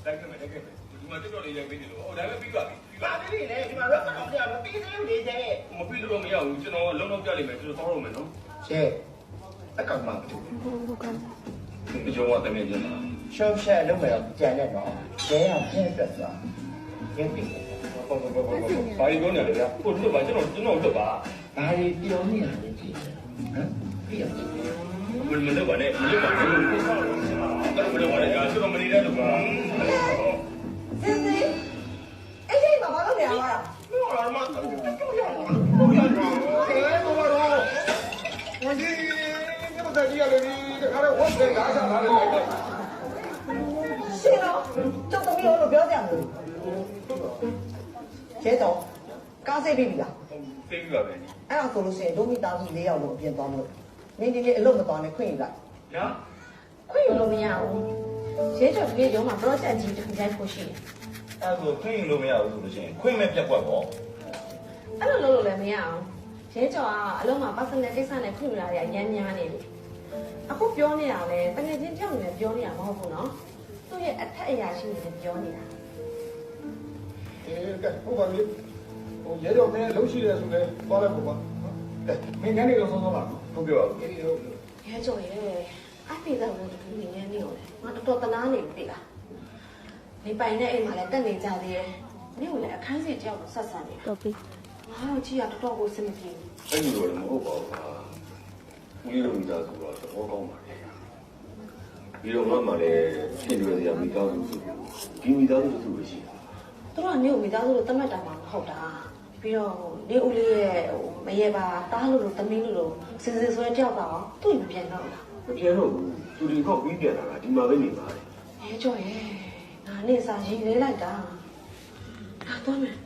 လိုက်ခဲ့မယ်ဒီမှာတက်တော့လေးရိုက်ပေးနေလို့ဟိုဒါပဲပြီးပါပြီ ဘာဖြစ်လဲဒီမှာတော့တော့ပြမပြီးသေးဘူးလေကျဲ မပြီးလို့မရဘူးကျွန်တော်လုံးလုံးပြလိမ့်မယ်ကျွန်တော်တောင်းလို့မယ်နော် ကျဲအကောင်မှမတူ အကျုံးကတမင်ကျင်းတာ ရှော့ရှက်လုပ်မယ်တော့ကြံနေတော့ကျဲအောင်ပြည့်ပြတ်သွားရင်းပြီ ဘာလို့ပြောနေလဲဗျာကိုလွတ်ပါကျွန်တော်လွတ်ပါ ဘာတွေပြောနေရလဲကြည့်ဟမ်ပြီးရော မလွတ်ပါနဲ့မလွတ်ပါနဲ့မလွတ်ပါနဲ့ကျွန်တော်မနေတဲ့လူပါ စင်စင်အဲ့ဒီမှာဘာလုပ်နေရလဲ ဟုတ်လားမဟုတ်ရဟုတ်ရတော့ဝန်ကြီးညမတက်ကြီးရလေဒီတခါတော့ဝတ်တယ်လားစားလာတယ် ရှင်တော့ကျုပ်သမီးလို့ပြောကြမလို့ကျဲတော့ကားစိတ်ပြီလား သိပြီပါပဲ အဲ့ဒါဆိုလို့ရှိရင်ဒိုမီသားကြီး၄ယောက်လို့အပြင်သွားမလို့မင်းဒီနေ့အလုပ်မသွားနဲ့ခွင့်ယူလိုက် ညာ ခွင့်ယူလို့မရဘူးရဲကျော်ပြေရုံးမှာ project ကြီးတစ်ခုရိုက်ဖို့ရှိတယ် အဲ့ဒါခွင့်ယူလို့မရဘူးဆိုလို့ရှိရင်ခွင့်မဲ့ပြက်ကွက်ပေါ့ အဲ့လိုလုပ်လို့လည်းမရအောင်ရဲကျော်ကအလုံးမှာ personal ကိစ္စနဲ့ခွင့်ယူရတဲ့အញ្ញမ်းများနေတယ်အခုပြောနေတာလဲတကယ်ချင်းပြောင်းနေပြောနေတာမဟုတ်ဘူးနော်သူ့ရဲ့အထက်အရာရှိနေပြောနေတာ ကဲဟုတ်ပါပြီဟိုရဲတော်မင်းလုံးရှိတယ်ဆိုလဲသွားလိုက်ပေါ့ကွာကဲမင်းကနေတော့ဆုံးဆုံးလာ ဟုတ်ပြောပါဘူး အေးဟုတ် ရဲကျော်ရဲ့အဖေကလည်းတူနေနေနေတယ်ငါတော်တော်တနာနေပြီလားနေပိုင်တဲ့အိမ်မှာလည်းတက်နေကြသေးတယ်နေ့ကလည်းအခန်းစီတယောက်ကိုဆက်ဆံနေတာတော်ပြီငါတို့ကြည့်ရတော်တော်ကိုစင်မပြေဘူး အဲ့ဒီလိုလည်းမဟုတ်ပါဘူးဦးလေးတို့မိသားစုတော့သဘောကောင်းပါလေပြီးတော့မှလည်းဖြစ်ရစရာမိသားစုဆိုဒီမိသားစုဆိုရှိတာ သူတို့ကနေကိုမိသားစုလို့သတ်မှတ်တာမှမဟုတ်တာပြီးတော့နေဦးလေးရဲ့မရေပါတားလို့သမီးလို့စင်စင်ဆွဲတယောက်တော့သူ့မပြန်တော့လား မပြေတော့ဘူးသူဒီကောက်ပြီးပြန်လာတာဒီမှာပဲနေပါတယ် ရဲကျော်ရဲ့ငါနေစာရေးလေးလိုက်တာငါသွားမယ်